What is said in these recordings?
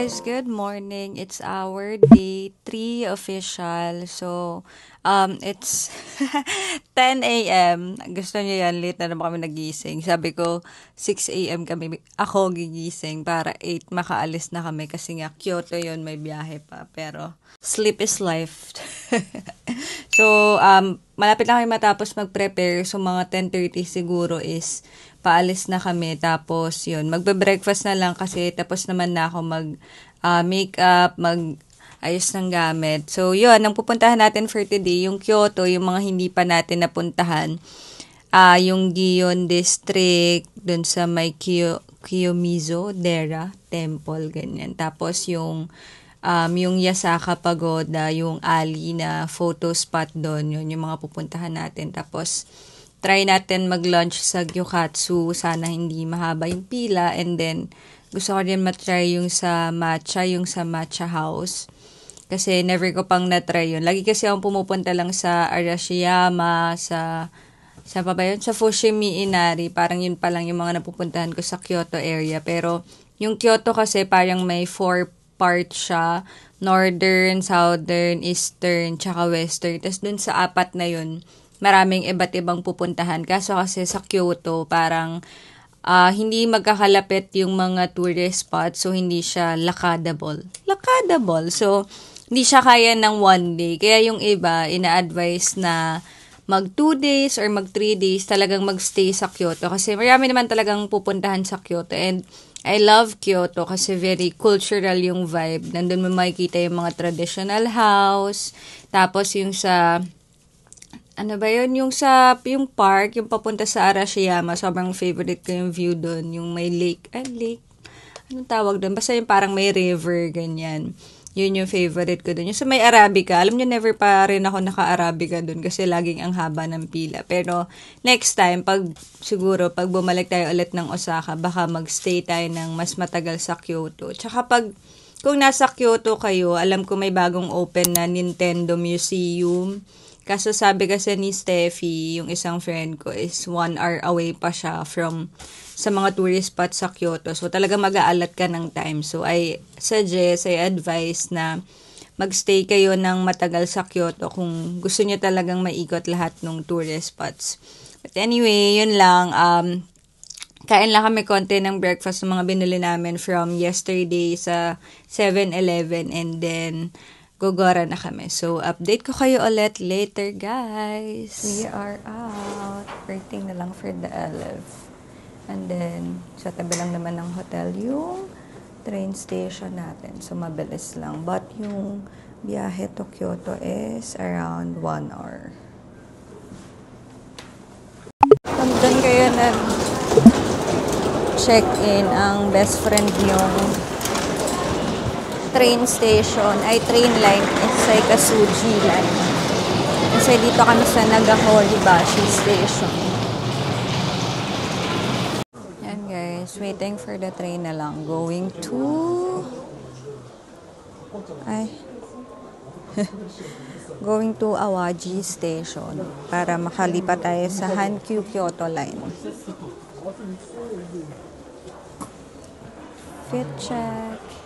guys, good morning. It's our day 3 official. So, it's 10 a.m. Gusto niyo yan, late na naman kami nagising. Sabi ko, 6 a.m. ako gigising para 8 makaalis na kami kasi nga Kyoto yun, may biyahe pa. Pero, sleep is life. So, malapit na kami matapos mag-prepare. So, mga 10:30 siguro is paalis na kami. Tapos, yun, magbe-breakfast na lang kasi tapos naman na ako mag-makeup, mag-ayos ng gamit. So, yun, ang pupuntahan natin for today, yung Kyoto, yung mga hindi pa natin napuntahan. Yung Gion District, dun sa may Kiyomizu Dera Temple, ganyan. Tapos, yung Yasaka Pagoda, yung alley na photo spot doon, yun yung mga pupuntahan natin. Tapos, try natin mag-lunch sa Gyokatsu. Sana hindi mahaba yung pila. And then, gusto ko rin matry yung sa matcha house. Kasi never ko pang natry yun. Lagi kasi akong pumupunta lang sa Arashiyama, sa pa ba yun? Sa Fushimi Inari. Parang yun pa lang yung mga napupuntahan ko sa Kyoto area. Pero, yung Kyoto kasi parang may 4 parts siya. Northern, Southern, Eastern, tsaka Western. Tapos dun sa 4 na yun, maraming iba't ibang pupuntahan. Kaso kasi sa Kyoto, parang hindi magkakalapit yung mga tourist spots. So, hindi siya lakadable. So, hindi siya kaya ng one day. Kaya yung iba, ina-advise na mag 2 days or mag 3 days talagang magstay sa Kyoto. Kasi marami naman talagang pupuntahan sa Kyoto. And I love Kyoto kasi very cultural yung vibe. Nandun mo makikita yung mga traditional house. Tapos yung sa ano ba yun? Yung park, yung papunta sa Arashiyama, sobrang favorite ko yung view doon. Yung may lake. Anong tawag doon? Basta yung parang may river, ganyan. Yun yung favorite ko doon. Yung sa may Arabica, alam nyo, never pa rin ako naka-Arabica doon kasi laging ang haba ng pila. Pero next time, siguro, pag bumalik tayo ulit ng Osaka, baka magstay tayo ng mas matagal sa Kyoto. Tsaka kung nasa Kyoto kayo, alam ko may bagong open na Nintendo Museum. Kaso sabi kasi ni Steffi, yung isang friend ko, is 1 hour away pa siya sa mga tourist spots sa Kyoto. So, talaga mag-aalat ka ng time. So, I advise na magstay kayo ng matagal sa Kyoto kung gusto niyo talagang maikot lahat ng tourist spots. But anyway, yun lang. Kain lang kami konti ng breakfast ng mga binili namin from yesterday sa 7-Eleven and then gogora na kami. So, update ko kayo ulit later, guys. We are out. Waiting na lang for the LF. And then, sa tabi lang naman ng hotel yung train station natin. So, mabilis lang. But, yung biyahe to Kyoto is around 1 hour. Doon kayo check-in ang best friend yung train station, train line is Saikasuji line. Kasi dito kami sa Nagahoribashi station. Yan guys, waiting for the train na lang. Going to going to Awaji station para makalipat tayo sa Hankyu Kyoto line. Fit check.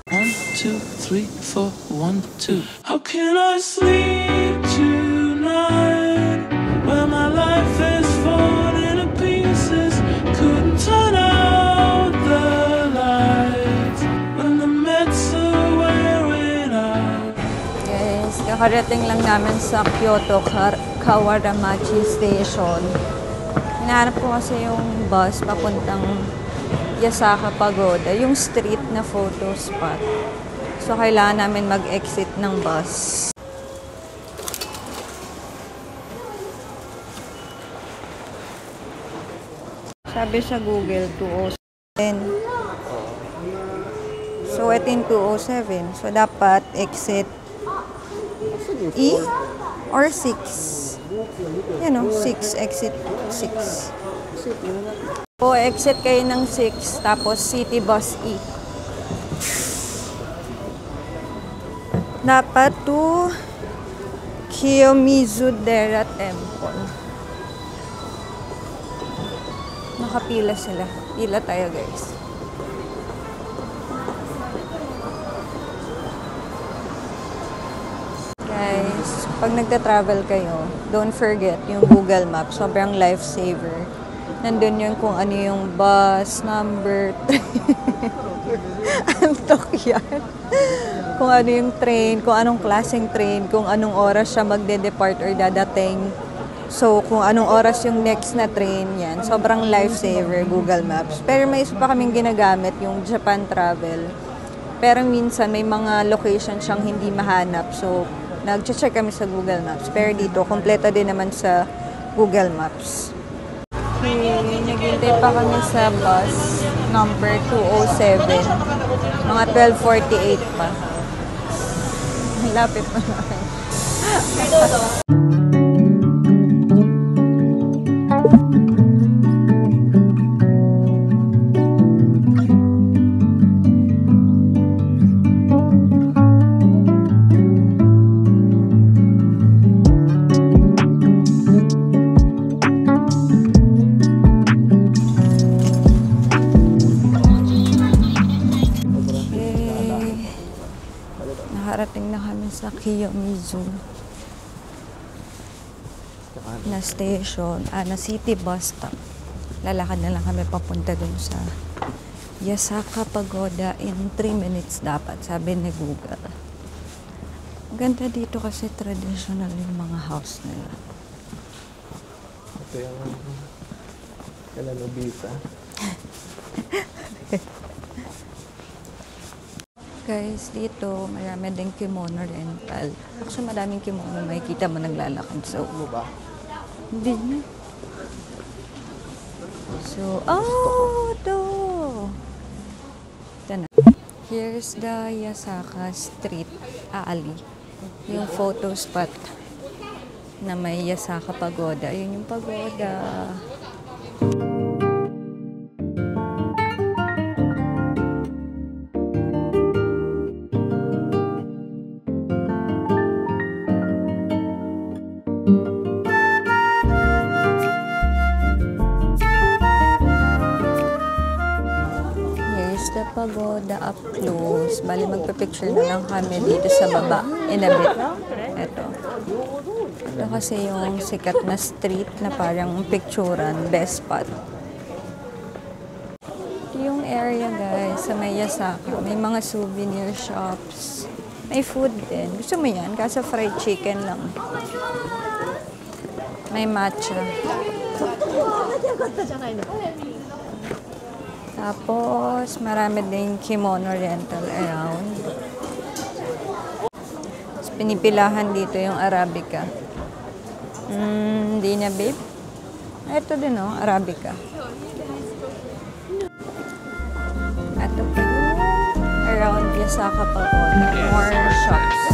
1, 2, 3, 4, 1, 2. How can I sleep tonight when my life is falling to pieces? Couldn't turn out the lights when the meds are wearing out. Guys, kakarating lang namin sa Kyoto Kawaramachi Station. Hinahanap ko kasi yung bus papuntang Yasaka Pagoda, yung street na photo spot. So, kailangan namin mag-exit ng bus. Sabi sa Google, 207. So, ito yung 207. So, dapat exit E or 6. Yan o, 6. Exit 6. O, exit kayo ng 6, tapos City Bus E. Dapat to Kiyomizu Dera Temple. Nakapila sila. Pila tayo, guys. Guys, pag nagta-travel kayo, don't forget yung Google Maps. Sobrang lifesaver. Nandun yun kung ano yung bus number, antok yan. Kung ano yung train, kung anong klaseng train, kung anong oras siya magde-depart or dadating. So, kung anong oras yung next na train, yan. Sobrang lifesaver, Google Maps. Pero may isa pa kaming ginagamit, yung Japan Travel. Pero minsan, may mga location siyang hindi mahanap. So, nag-check kami sa Google Maps. Pero dito, kompleto din naman sa Google Maps. Okay, naghintay pa kami sa bus number 207. Mga 12:48 pa. Lapit pa namin. Nakarating na kami sa Kiyomizu na station, na city bus stop. Lalakad na lang kami papunta dun sa Yasaka Pagoda in 3 minutes dapat, sabi ni Google. Ganda dito kasi traditional yung mga house nila. Ito yung Kalanobita. Guys, dito marami din kimono rental. Actually, maraming kimono makikita mo naglalakad. So, Ano ba? hindi na. So, oh, ito. Ito na. Here's the Yasaka Street, alley. Yung photo spot na may Yasaka Pagoda. Yun yung pagoda. The pagoda up close. Bali, magpa-picture na lang kami dito sa baba. In a bit. Ito. Ito kasi yung sikat na street na parang picturean. Best spot. Ito yung area, guys, sa may Yasaka. May mga souvenir shops. May food din. Gusto mo yan? Kaso fried chicken lang. May matcha. Tapos, marami din kimono rental around. Tapos, pinipilahan dito yung Arabica. Hindi na, babe. Ito din, oh, Arabica. Ito pa yun. Around Yasaka Pagoda. More shops.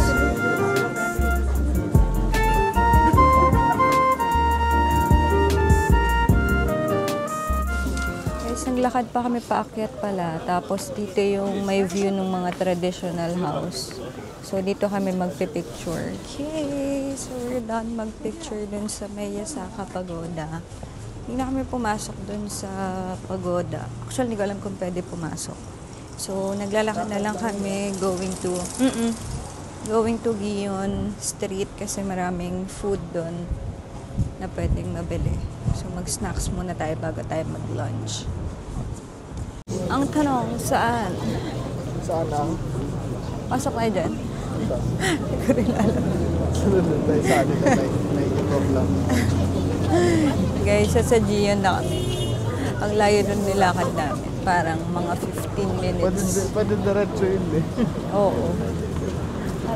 Naglakad pa kami paakyat pala. Tapos dito yung may view ng mga traditional house. So dito kami magpipicture. Okay, so we're done magpicture dun sa may Yasaka Pagoda. Hindi na kami pumasok dun sa pagoda. Actually, hindi ko alam kung pwede pumasok. So naglalakad na lang kami going to Gion Street kasi maraming food dun na pwedeng mabili. So mag-snacks muna tayo bago tayo mag-lunch. Ang tanong, saan? Saan na? Pasok tayo dyan. Hindi ko rin alam. Sunod tayo sa atin na may ibang lang. Guys, sa Gion na kami. Ang layo nun nilakad namin. Parang mga 15 minutes. Pwede diretso yun eh. Oo.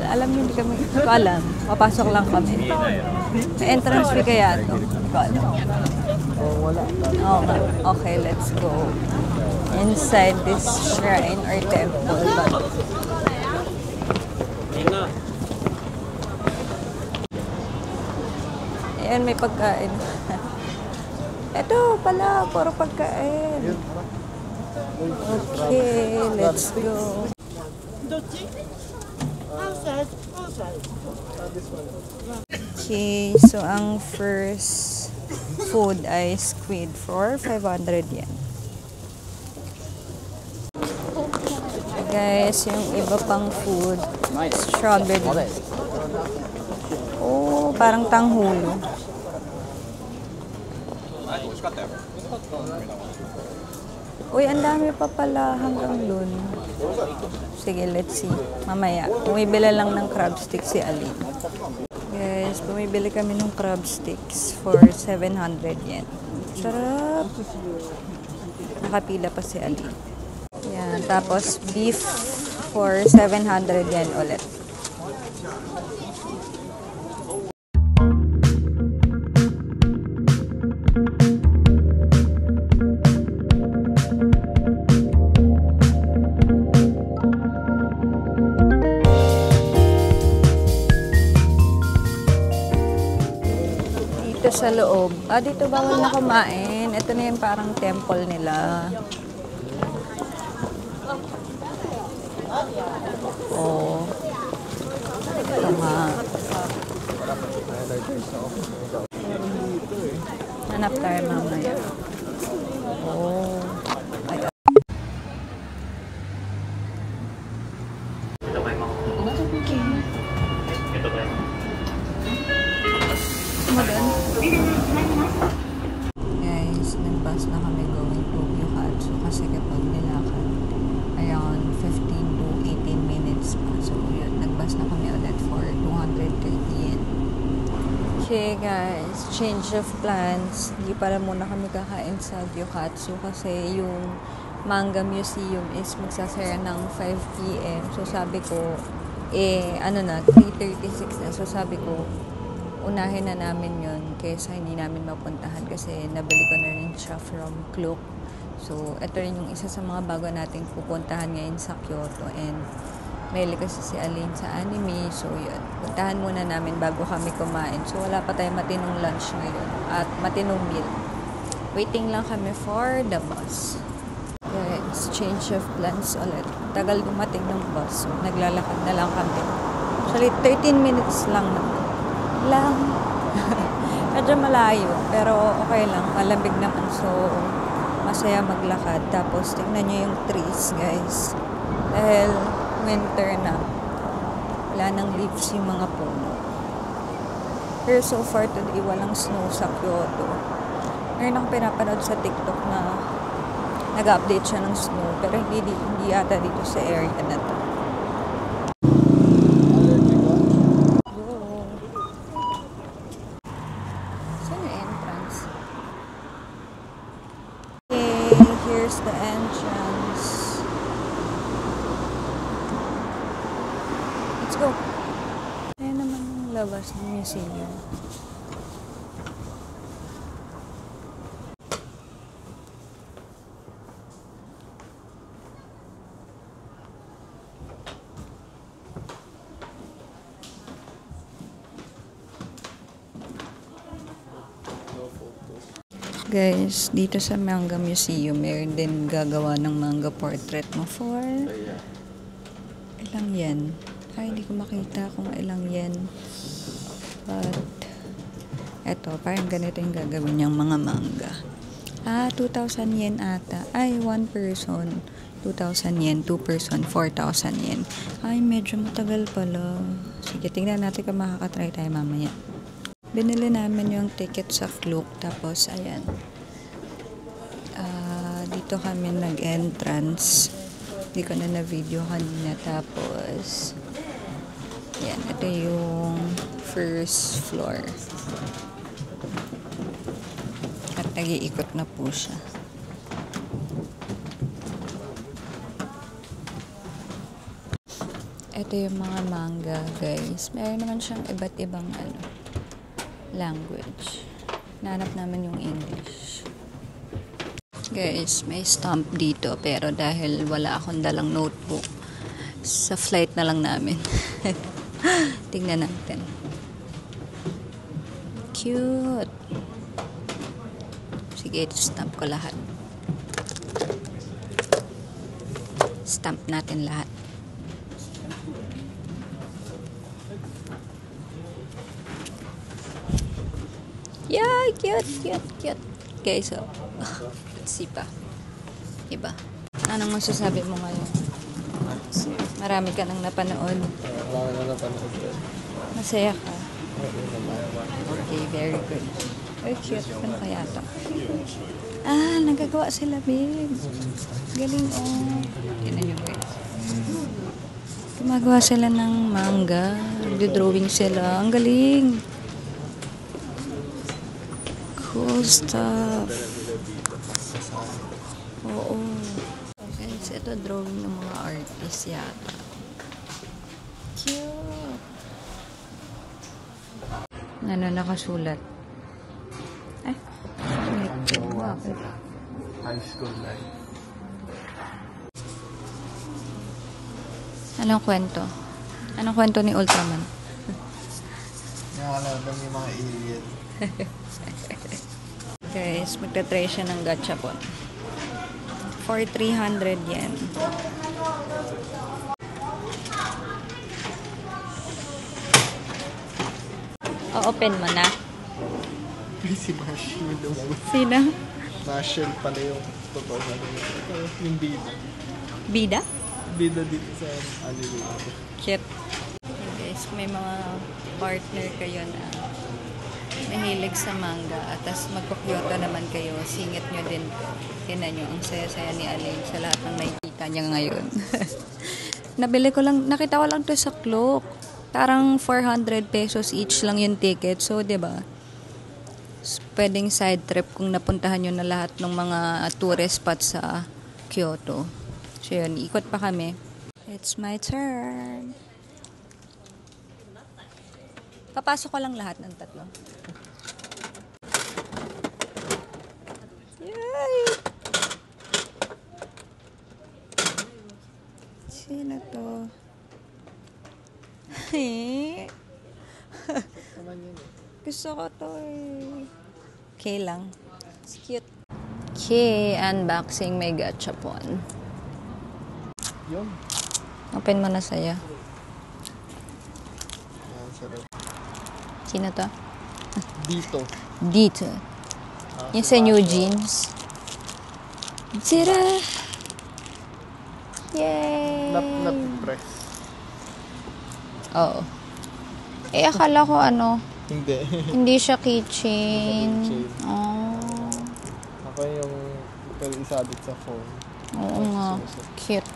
Alam niyo, hindi kami, hindi ko alam. Papasok lang kami. May entrance fee kaya ito? Hindi ko alam. Wala. Oo nga. Okay, let's go. Inside this shrine or temple. Ayan, may pagkain. Ito pala, puro pagkain. Okay, let's go. Okay, so ang first food ay squid for 500 yen. Guys, yung iba pang food, strawberry. Oh, parang tanghulo. Uy, ang dami pa pala hanggang dun. Sige, let's see. Mamaya, bumibili lang ng crab sticks si Aline. Guys, bumibili kami ng crab sticks for 700 yen. Sarap! Nakapila pa si Aline. Yan, tapos beef for 700 yen ulit. Dito sa loob. Dito bawal na kumain. Ito na yung parang temple nila. Oh. Ito nga. Hanap tayo mamaya. Oh. Ay, guys, nag-bus na kami going to Gyokatsu kasi kapag nilakad around 15 to 18 minutes pa. So, yun, nag-bus na kami ulit for 230 yen. Okay, guys, change of plans. Hindi pala muna kami kakain sa Gyokatsu kasi yung Manga Museum is magsasara ng 5 p.m. So, sabi ko, 3:36 na. So, sabi ko, unahin na namin yon kaysa hindi namin mapuntahan kasi nabili ko na rin siya from Klook. So, ito rin yung isa sa mga bago nating pupuntahan ngayon sa Kyoto and mahilig kasi si Aline sa anime. So, yun. Puntahan muna namin bago kami kumain. So, wala pa tayong matinong lunch ngayon at matinong meal. Waiting lang kami for the bus. Guys, change of plans ulit. Tagal dumating ng bus. So, naglalakad na lang kami. Actually, 13 minutes lang naman. Medyo malayo, pero okay lang. Malamig naman, so masaya maglakad. Tapos, tingnan nyo yung trees, guys. Dahil winter na, wala nang leaves yung mga puno. Pero so far today, walang snow sa Kyoto. Ngayon ako pinapanood sa TikTok na nag-update siya ng snow, pero hindi ata dito sa area na to. Here's the entrance. Let's go. Ayan naman yung labas ng museum. Guys, dito sa Manga Museum, meron din gagawa ng manga portrait mo for ilang yen. Ay, hindi ko makita kung ilang yen. But, eto, parang ganito yung gagawin niyang mga manga. 2,000 yen ata. Ay, 1 person, 2,000 yen. 2 person, 4,000 yen. Ay, medyo matagal pala. Sige, tingnan natin kung makakatry tayo mamaya. Binili namin yung ticket sa Klook. Tapos, ayan. Dito kami nag-entrance. Hindi ko na na-video kanina. Tapos, ayan. Ito yung first floor. At nag-iikot na po siya. Ito yung mga manga, guys. Meron naman siyang iba't ibang language. Nahanap namin yung English. Guys, may stamp dito pero dahil wala akong dalang notebook, sa flight na lang namin. Tingnan natin. Cute. Sige, stamp ko lahat. Stamp natin lahat. Yeah, cute. Okay, so, let's see pa. Iba. Anong masasabi mo ngayon? Marami ka nang napanood. Wala na napanood ko. Masaya ka. Oo naman. Okay, very good. Ay, cute. Ano kaya ito? Ah, nagagawa sila, babe. Galing, oh. Tignan nyo, guys. Gumagawa sila ng manga. Nagdo-drawing sila. Ang galing. Cool stuff. Oo. Guys, ito drawing ng mga artist yata. Cute. Ano nakasulat? Ay, bakit? High school life. Anong kwento? Anong kwento ni Ultraman? Nakakalaban yung mga alien. Guys, magta-try siya ng gachapon. For 300 yen. O-open mo na. Si Marshall yung lumabas. Sino? Marshall pala yung totoo na yung bida. Bida? Bida dito sa anime. Cute. Okay, guys, may mga partner kayo na mahilig sa manga at tas magkukyoto naman kayo, singit nyo din. Tinan nyo, ang saya-saya ni Aling sa lahat ng nakikita niya ngayon. Nabili ko lang, nakita ko lang to sa Klook. Parang 400 pesos each lang yung ticket. So, 'di ba? Pwedeng side trip kung napuntahan nyo na lahat ng mga tourist spots sa Kyoto. So, yun, ikot pa kami. It's my turn. Papasok ko lang lahat ng tatlo. Yay! Sino to? Gusto ko to eh. Okay lang. It's cute. Okay, unboxing may gachapon. Yun. Open mo na saya. Yan, sarap. Sino to? Dito. Dito. Yung sa New Jeans. Tira! Yay! Nap-press. Oo. Eh, akala ko ano, Hindi. hindi siya keychain. Hindi siya keychain. Oh. Ako yung pwede isabit sa phone. Oo nga. Cute.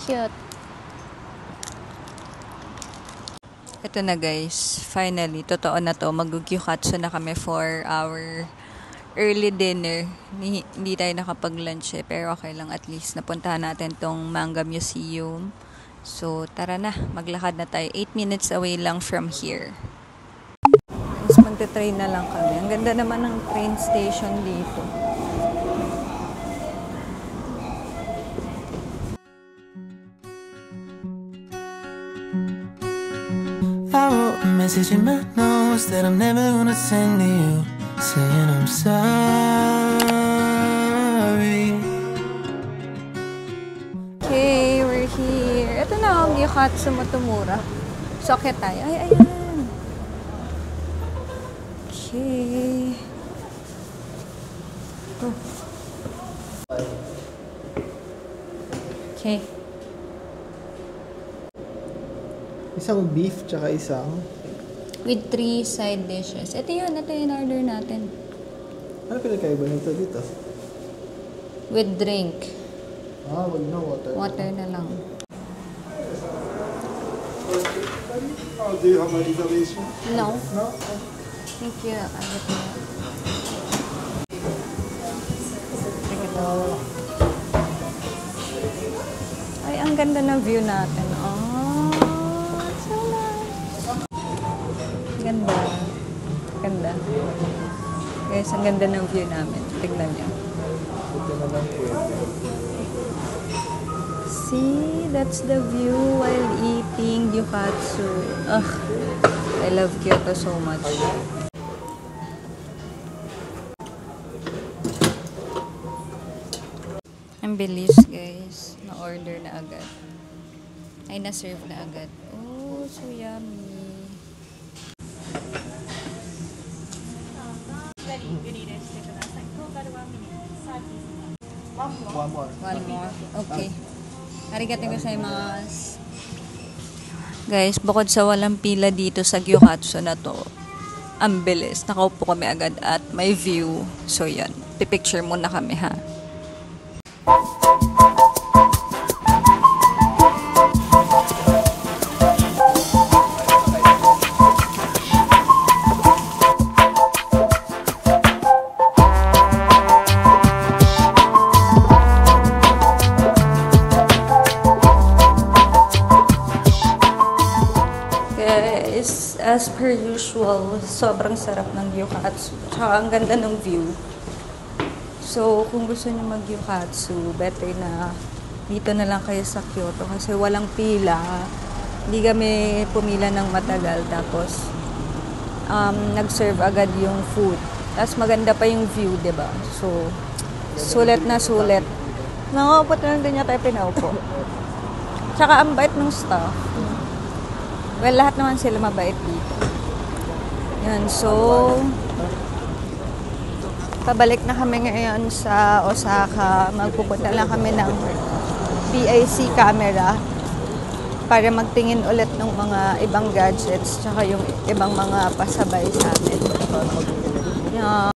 Cute. Ito na guys. Finally, totoo na to. Mag-gyukatsu na kami for our early dinner. Hindi tayo nakapag-lunch eh. Pero okay lang. At least napuntahan natin tong Manga Museum. So, tara na. Maglakad na tayo. 8 minutes away lang from here. Guys, magte-train na lang kami. Ang ganda naman ng train station dito. I wrote a message in my notes that I'm never gonna send to you, saying I'm sorry. Okay, we're here. Ito na ang Gyukatsu Motomura. Socket tayo. Ay, ayan. Okay. Oh. Okay. Isang beef, tsaka isang... With 3 side dishes. Ito yun order natin. Ano pinagkaiba nito dito? With drink. Ah, wag na water. Water na lang. Oh, do you have my reservation? No. No? Thank you. Agad na. Ay, ang ganda ng view natin. Oh, so nice. Ganda. Ganda. Guys, ang ganda ng view namin. Tignan niyo. Ito na lang pwede. See, that's the view while eating gyukatsu. Ugh, I love Kyoto so much. Ang bilis, guys. Na-order na agad. Ay, na-serve na agad. Oh, so yummy. One more. One more. Okay. Arigatou gozaimasu. Guys, bukod sa walang pila dito sa Gyokatsu na to, ang bilis. Nakaupo kami agad at may view. So, yan. Pipicture muna kami, ha? As per usual, sobrang sarap ng gyokatsu. Tsaka ang ganda ng view. So, kung gusto niyo mag-gyokatsu, better na dito na lang kayo sa Kyoto kasi walang pila. Hindi kami pumila ng matagal. Tapos, nag-serve agad yung food. Tapos maganda pa yung view, diba? So, sulit na sulit. Nakaupo na lang din niya tayo pinaupo. Tsaka ang bait ng staff. Well, lahat naman sila mabait dito. Yan, so, pabalik na kami ngayon sa Osaka. Magpupunta lang kami ng BIC camera para magtingin ulit ng mga ibang gadgets tsaka yung ibang mga pasabay sa amin. Yan.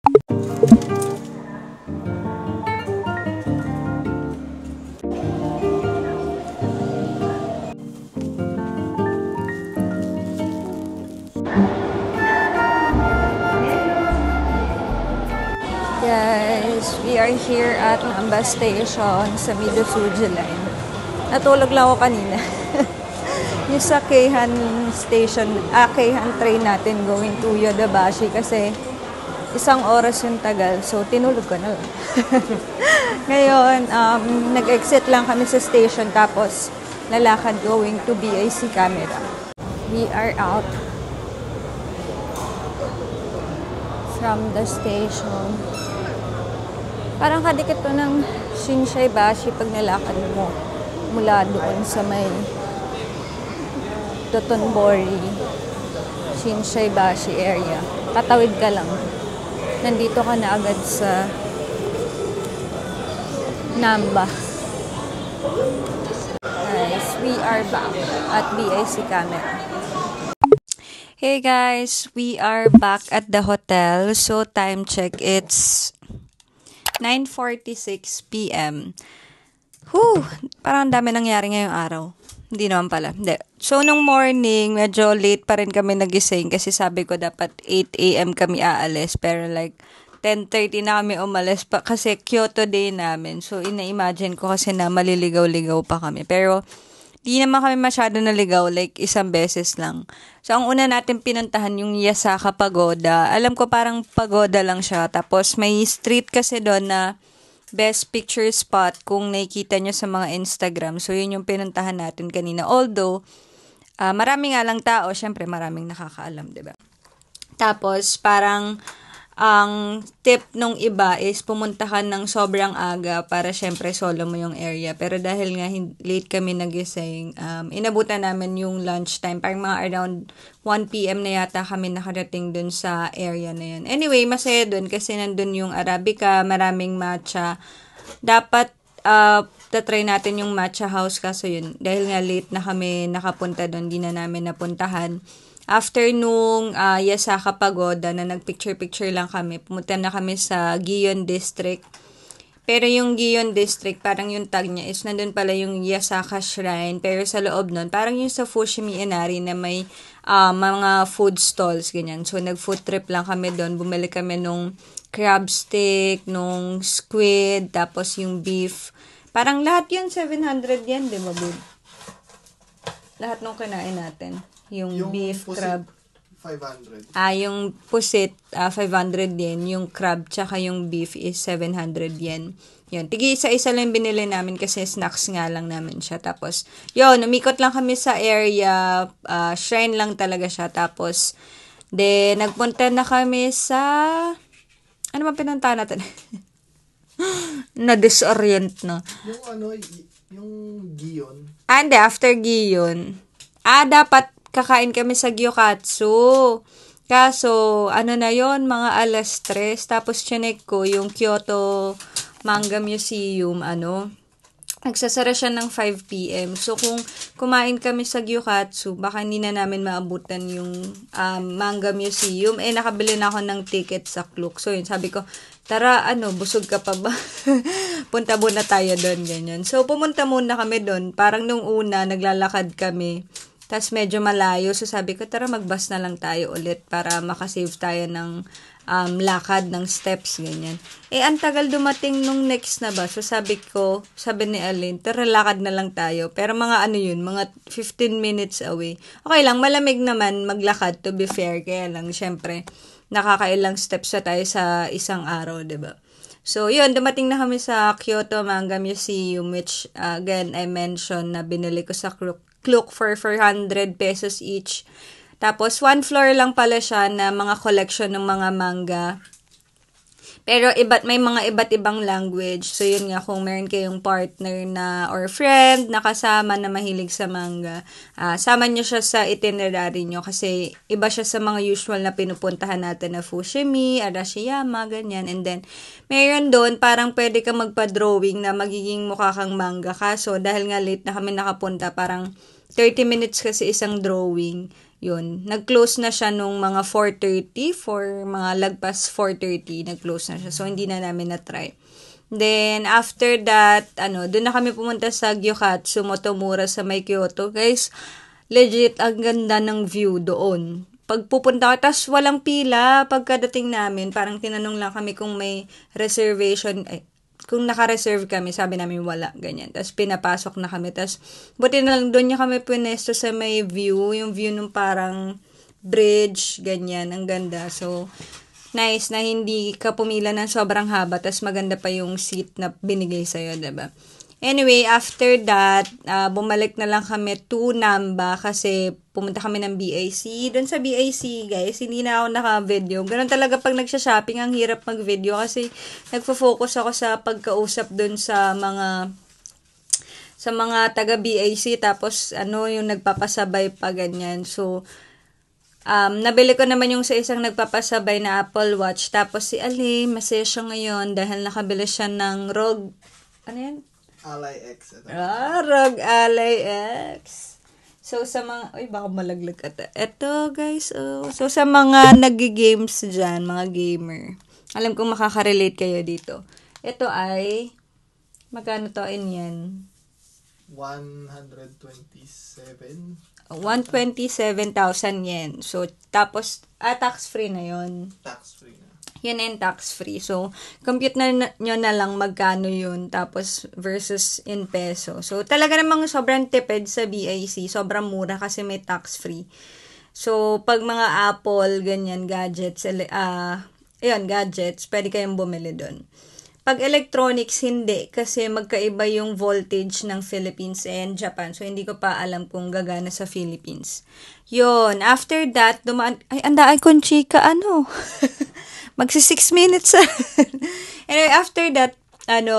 Guys, we are here at Namba Station sa Midosuji Line. Natulog lang ako kanina. Yung sa Keihan Station, Keihan train natin going to Yodobashi kasi 1 oras yung tagal. So, tinulog ko na lang. Ngayon, nag-exit lang kami sa station tapos lalakad going to BIC camera. We are out from the station. Parang kadikit to ng Shinsaibashi pag nalakad mo mula doon sa may Dotonbori, Shinsaibashi area. Tatawid ka lang. Nandito ka na agad sa Namba. Guys, we are back at BIC camera. Hey guys, we are back at the hotel. So time check, it's 9:46 p.m. Parang dami nangyari ngayong araw. Hindi naman pala. Hindi. So, nung morning, medyo late pa rin kami nagising kasi sabi ko dapat 8 a.m. kami aalis. Pero like, 10:30 na kami umalis pa kasi Kyoto day namin. So, ina-imagine ko kasi na maliligaw-ligaw pa kami. Pero, di naman kami masyado naligaw, like isang beses lang. So, ang una natin pinuntahan yung Yasaka Pagoda. Alam ko parang pagoda lang siya. Tapos, may street kasi doon na best picture spot kung nakikita nyo sa mga Instagram. So, yun yung pinuntahan natin kanina. Although, marami nga lang tao. Syempre, maraming nakakaalam, diba? Tapos, parang ang tip nung iba is pumunta ka ng sobrang aga para syempre solo mo yung area. Pero dahil nga late kami nagising, inabutan namin yung lunchtime. Parang mga around 1 p.m. na yata kami nakarating dun sa area na yun. Anyway, masaya dun kasi nandun yung Arabica, maraming matcha. Dapat tatry natin yung matcha house kaso yun. Dahil nga late na kami nakapunta dun, di na namin napuntahan. After nung Yasaka Pagoda na nagpicture-picture lang kami, pumunta na kami sa Gion District. Pero yung Gion District, parang yung tag niya is nandun pala yung Yasaka Shrine. Pero sa loob nun, parang yung sa Fushimi Inari na may mga food stalls, ganyan. So, nag-food trip lang kami doon. Bumili kami nung crab stick, nung squid, tapos yung beef. Parang lahat yun, 700 yan, di ba, babe? Lahat nung kinain natin. Yung beef, pusit, crab. 500. Yung pusit, 500 yen. Yung crab, tsaka yung beef is 700 yen. Yun. Tigi isa-isa lang binili namin kasi snacks nga lang namin siya. Tapos, yun, umikot lang kami sa area. Shrine lang talaga siya. Tapos, nagpunta na kami sa... Ano ba pinunta natin? Na-disorient na. Yung Gion. Hindi. After Gion. Dapat kakain kami sa Gyokatsu. Kaso, ano na yon mga 3:00. Tapos, chinek ko yung Kyoto Manga Museum, nagsasara siya ng 5 p.m. So, kung kumain kami sa Gyukatsu, baka hindi na namin maabutan yung Manga Museum. Nakabili na ako ng ticket sa Klook. So, yun, sabi ko, tara, busog ka pa ba? Punta muna tayo doon, ganyan. So, pumunta muna kami doon. Parang nung una, naglalakad kami. Tapos, medyo malayo. So, sabi ko, tara, mag-bus na lang tayo ulit para makasave tayo ng lakad ng steps, ganyan. Ang tagal dumating nung next na bus. So, sabi ni Alin, tara, lakad na lang tayo. Pero mga mga 15 minutes away. Okay lang, malamig naman maglakad, to be fair. Kaya lang, syempre, nakakailang steps na tayo sa isang araw, diba? So, yun, dumating na kami sa Kyoto Manga Museum, which, again, I mentioned na binili ko sa Klook for 400 pesos each. Tapos, 1 floor lang pala siya na mga collection ng mga manga. Pero, may mga iba't ibang language. So, yun nga, kung meron kayong partner na or friend na kasama na mahilig sa manga, sama nyo siya sa itinerary nyo kasi iba siya sa mga usual na pinupuntahan natin na Fushimi, Arashiyama, ganyan. And then, meron doon, parang pwede ka magpa-drawing na magiging mukha kang manga ka. So, dahil nga late na kami nakapunta, parang 30 minutes kasi isang drawing. Yun, nag-close na siya nung mga 4:30, for mga lagpas 4:30, nag-close na siya. So, hindi na namin na-try. Then, after that, doon na kami pumunta sa Gyukatsu, Motomura sa may Kyoto. Guys, legit, ang ganda ng view doon. Pag pupunta ka, tas walang pila, pagkadating namin, parang tinanong lang kami kung may reservation, kung naka-reserve kami, sabi namin wala, ganyan. Tapos pinapasok na kami. Tapos buti na lang doon niya kami pinesto sa may view, yung view nung parang bridge, ganyan, ang ganda. So, nice na hindi ka pumila ng sobrang haba, tapos maganda pa yung seat na binigay sa'yo, diba? Anyway, after that, bumalik na lang kami to Namba kasi pumunta kami ng BAC. Doon sa BAC, guys, hindi na ako naka-video. Ganun talaga pag nagsha-shopping, ang hirap mag-video kasi nagfo-focus ako sa pagkausap doon sa mga taga-BAC, tapos yung nagpapasabay pa ganyan. So, nabili ko naman yung sa isang nagpapasabay na Apple Watch. Tapos si Ali, masaya siya ngayon dahil nakabili siya ng ROG, Ally X. ROG Ally X. So, sa mga, baka malaglag ata. Ito, guys, So, sa mga nag-games dyan, mga gamer, alam kong makaka-relate kayo dito. Ito ay, magkano to yan? 127. 127,000 yen. So, tapos, tax-free na yon. Tax-free na. Yan yung tax-free. So, compute na nyo na lang magkano yun. Tapos, versus in peso. So, talaga namang sobrang tipid sa BIC. Sobrang mura kasi may tax-free. So, pag mga Apple, ganyan, gadgets, gadgets, pwede kayong bumili doon. Pag electronics, hindi. Kasi magkaiba yung voltage ng Philippines and Japan. So, hindi ko pa alam kung gagana sa Philippines. Yun. After that, andaan kong chika, magsi 6 minutes. Anyway, after that,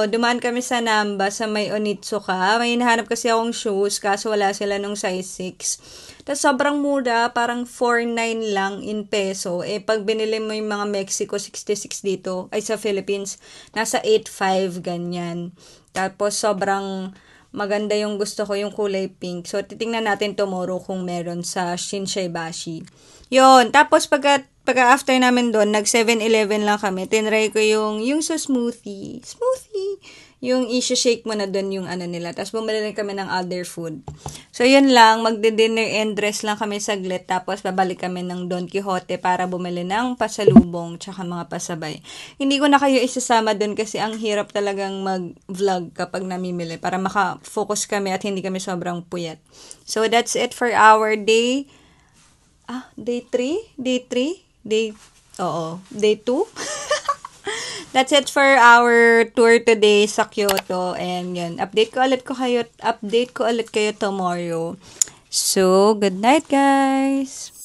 dumaan kami sa Namba, sa may Onitsuka. May hinahanap kasi akong shoes, kaso wala sila nung size 6. Tapos sobrang mura, parang 4.9 lang in peso. Pag binili mo yung mga Mexico, 66 dito, ay sa Philippines, nasa 8.5, ganyan. Tapos sobrang maganda yung gusto ko, yung kulay pink. So, titingnan natin tomorrow kung meron sa Shinsaibashi. Yun. Tapos, pagka after namin doon, nag 7-Eleven lang kami. Tinry ko yung sa smoothie. Yung i-shake mo na doon yung nila. Tapos, bumili rin kami ng other food. So, yun lang. Magdi-dinner and dress lang kami saglit. Tapos, babalik kami ng Don Quixote para bumili ng pasalubong tsaka mga pasabay. Hindi ko na kayo isasama doon kasi ang hirap talagang mag-vlog kapag namimili para maka-focus kami at hindi kami sobrang puyat. So, that's it for our day. Day 3? Day 2? That's it for our tour today sa Kyoto. And yun, update ko ulit kayo tomorrow. So, good night, guys!